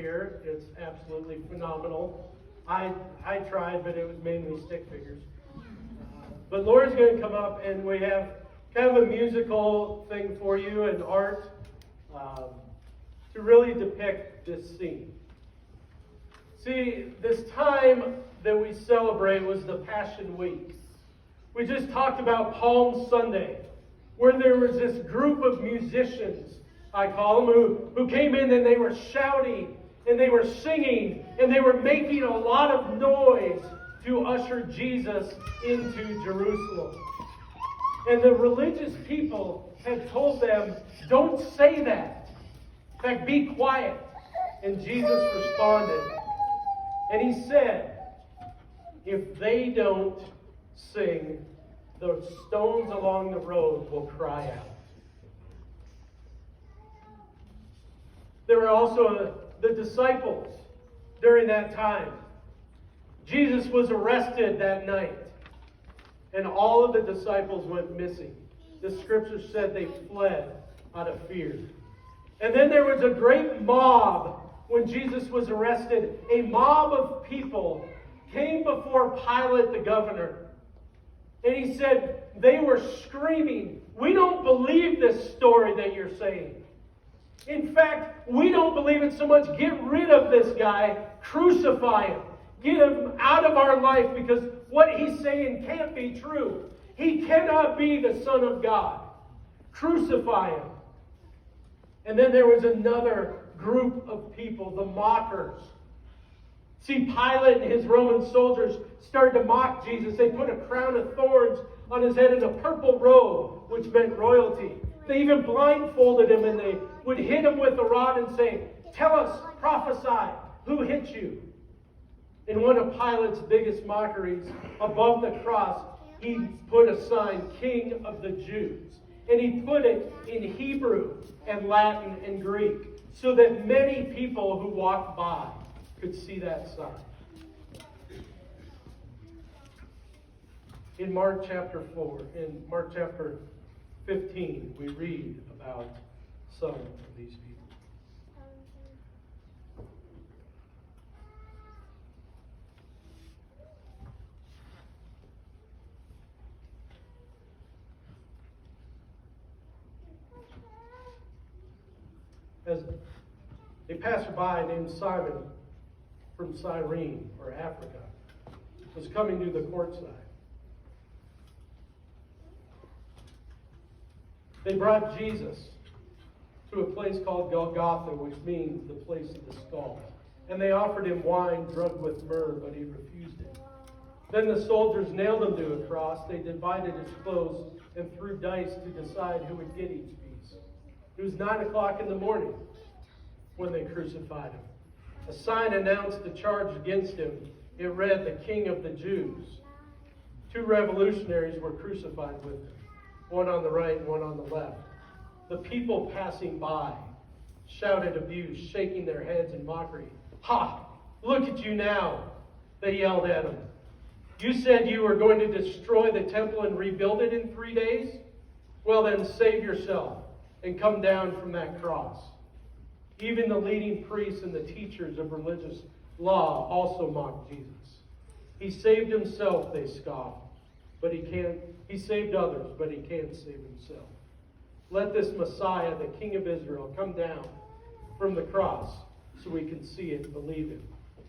here. It's absolutely phenomenal. I tried, but it was mainly stick figures. But Laura's going to come up, and we have kind of a musical thing for you and art to really depict this scene. See, this time that we celebrate was the Passion Week. We just talked about Palm Sunday, where there was this group of musicians, I call them, who came in and they were shouting and they were singing and they were making a lot of noise to usher Jesus into Jerusalem. And the religious people had told them, don't say that. In fact, be quiet. And Jesus responded. And he said, if they don't sing, the stones along the road will cry out. There were also the disciples during that time. Jesus was arrested that night, and all of the disciples went missing. The scripture said they fled out of fear. And then there was a great mob when Jesus was arrested. A mob of people came before Pilate, the governor. And he said, they were screaming, we don't believe this story that you're saying. In fact, we don't believe it so much. Get rid of this guy. Crucify him. Get him out of our life, because what he's saying can't be true. He cannot be the Son of God. Crucify him. And then there was another group of people, the mockers. See, Pilate and his Roman soldiers started to mock Jesus. They put a crown of thorns on his head and a purple robe, which meant royalty. They even blindfolded him, and they would hit him with a rod and say, tell us, prophesy, who hit you? In one of Pilate's biggest mockeries, above the cross, he put a sign, King of the Jews. And he put it in Hebrew and Latin and Greek, so that many people who walked by could see that sign. In Mark chapter 15, we read about some of these people. As a passerby named Simon from Cyrene, or Africa, was coming to the courtside. They brought Jesus to a place called Golgotha, which means the place of the skull. And they offered him wine drugged with myrrh, but he refused it. Then the soldiers nailed him to a cross. They divided his clothes and threw dice to decide who would get each piece. It was 9 o'clock in the morning when they crucified him. A sign announced the charge against him. It read, the King of the Jews. 2 revolutionaries were crucified with him, one on the right and one on the left. The people passing by shouted abuse, shaking their heads in mockery. Ha! Look at you now, they yelled at him. You said you were going to destroy the temple and rebuild it in 3 days? Well then, save yourself and come down from that cross. Even the leading priests and the teachers of religious law also mocked Jesus. He saved himself, they scoffed, but he saved others, but he can't save himself. Let this Messiah, the King of Israel, come down from the cross so we can see it and believe it.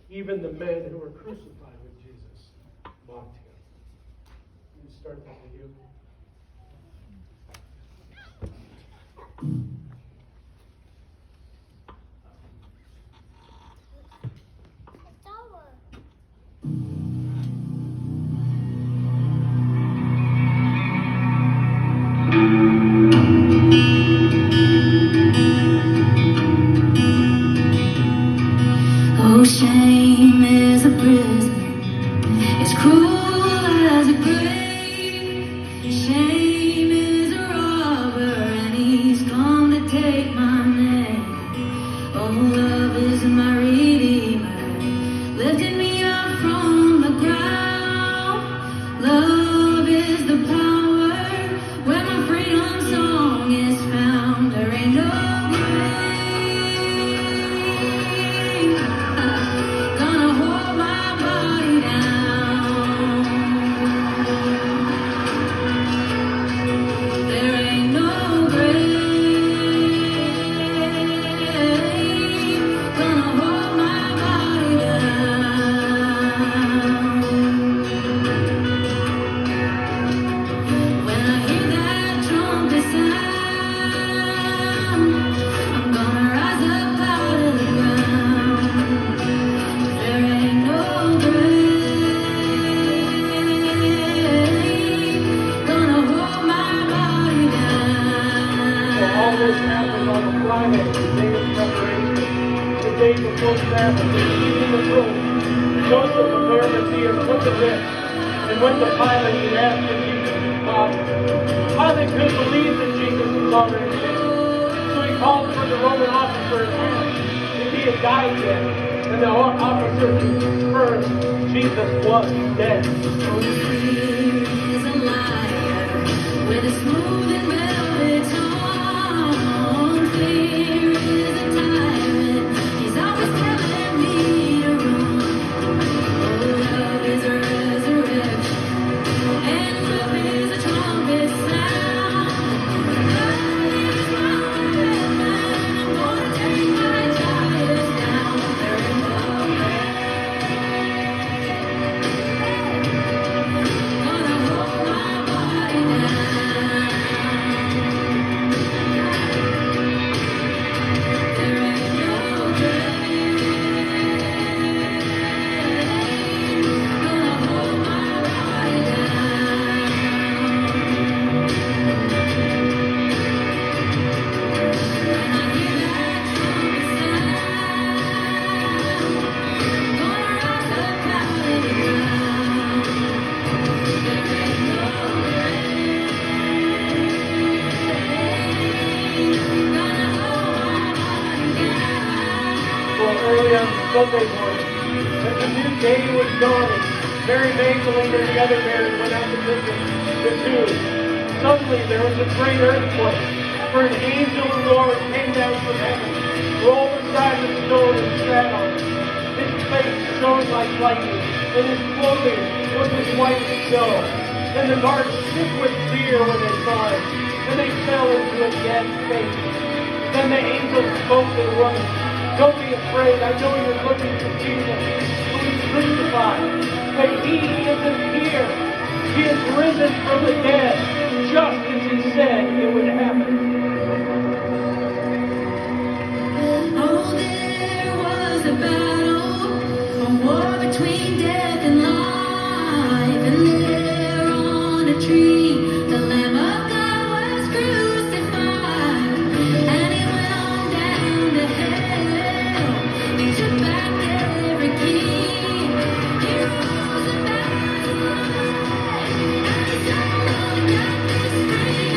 Even the men who were crucified with Jesus mocked him. You start that video. Oh, shame is a prison, it's cruel as a grave. Shame is a robber, and he's come to take my name. Oh, love is my redeemer, lifting me up from the ground. Love is the power where my freedom song is found. There ain't no grave disciples there, but they leaving the room. Joseph of Arimathea took the risk and went to Pilate and asked for Jesus' body. Pilate couldn't believe that Jesus was already dead. So he called for the Roman officer and asked if he had died yet. And the officer confirmed Jesus was dead. Oh, fear is a liar with a smooth and velvet tongue. Fear is a tyrant. He's always telling me to run. Oh, love is a resurrection, and love is a trumpet sound. Love is my weapon. I'm gonna take my giants down. There is no gonna hold my body down. There ain't no grave gonna hold my body down. When I hear that trumpet sound, gonna rise up out of the ground. There ain't no grave gonna hold my body down. Well, early on Sunday morning, as the new day was dawning, Mary Magdalene and the other Mary went out to visit the tomb. Suddenly there was a great earthquake, for an angel of the Lord came down from heaven, rolled aside the stone and sat on it. His face shone like lightning, and his clothing was as white as snow. And the guards shook with fear when they saw him, and they fell into a dead faint. Then the angel spoke to the woman. Don't be afraid. I know you're looking for Jesus, who was crucified. But he isn't here. He is risen from the dead, just as he said it would happen. Oh, there was a battle, a war between death and life, and there on a tree, the Lamb of God was crucified, and he went on down to hell. He took back every key. He rose and back to life, and he set all the darkness free.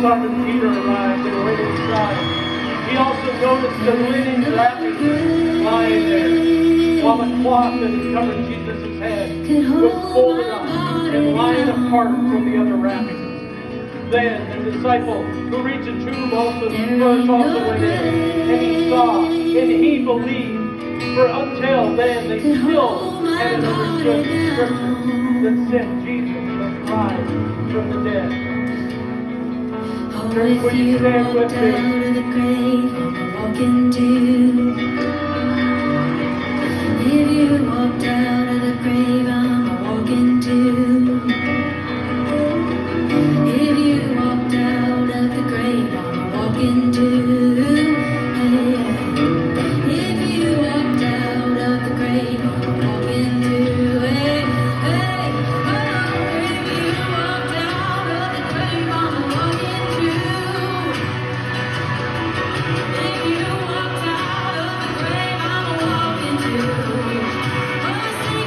Simon Peter arrived and went inside. He also noticed the linen wrappings lying there, while the cloth that had covered Jesus' head was folded up and lying apart from the other wrappings. Then the disciple who reached the tomb also went in, and he saw, and he believed. For until then they still hadn't understood the scripture that said Jesus must rise from the dead. Oh, if you walked out of the grave, I'm walking too. If you walked out of the grave, I'm walking too. If you walked out of the grave, I'm walking too. If you walked out of the grave, I'm walking too. Hey, hey, oh, if you walked out of the grave, I'm walking too. If you walked out of the grave, I'm walking too. Oh, sing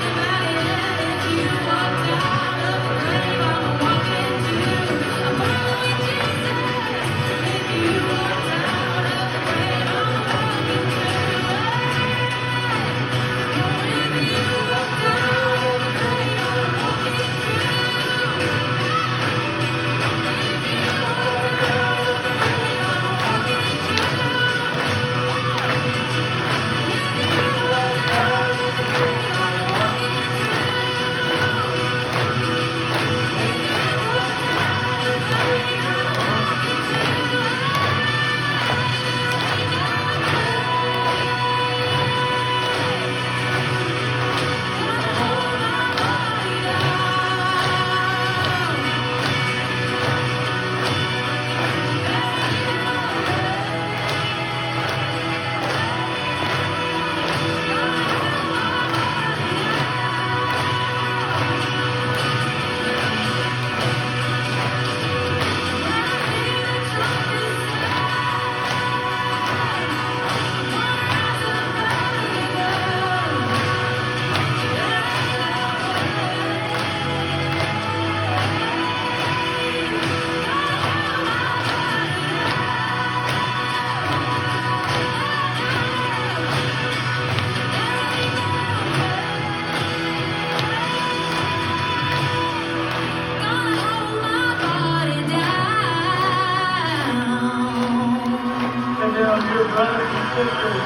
brothers and sisters,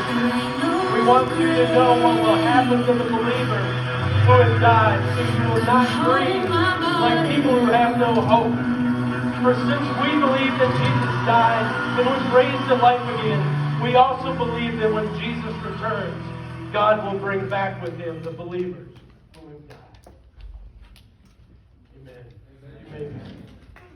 we want you to know what will happen to the believer who has died, so you will not grieve like people who have no hope. For since we believe that Jesus died and was raised to life again, we also believe that when Jesus returns, God will bring back with him the believers